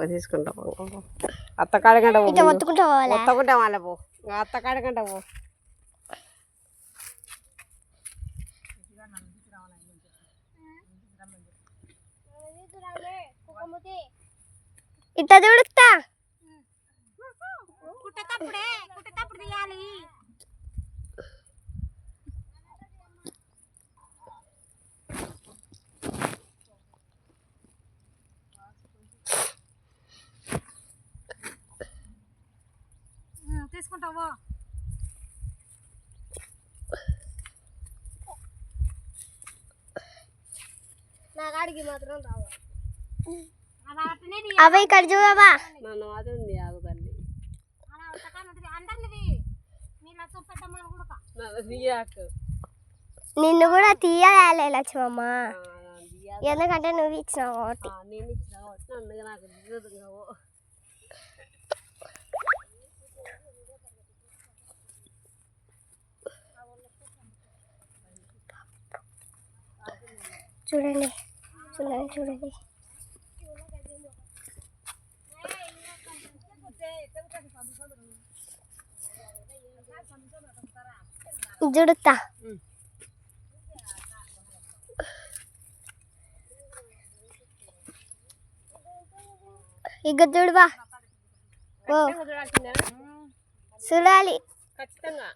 తీసుకుంటా అత్తకాడకంట మొత్తుకుంటా వాళ్ళ పో అత్తకాడకంట పో ఇట్లా చూడుస్తా కుట్టేటప్పుడు తీయాలి. తీసుకుంటావో నా గాడికి మాత్రం రావు అవి ఇక్కడ చూడవా నన్ను అది ఉంది ఆగు తల్లి నిన్ను కూడా తీయాలి లక్ష్మమ్మ ఎందుకంటే నువ్వు ఇచ్చినావు కాబట్టి నేను ఇచ్చిన కాబట్టి అందుకే నాకు దిగదు కావు చూడండి చూడండి చూడండి జుడుతా ఇక చూడువా ఓ చూడాలి ఖచ్చితంగా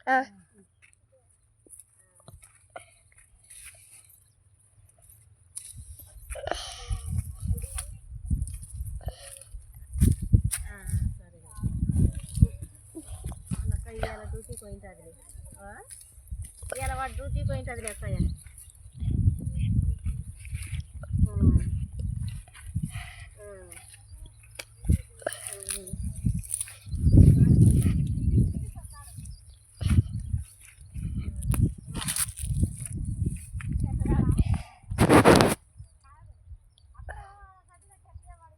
ఇవాళ డ్యూటీ పోయింటుంది ఇవాళ వాడు డ్యూటీ పోయింటుంది అత్తయ్య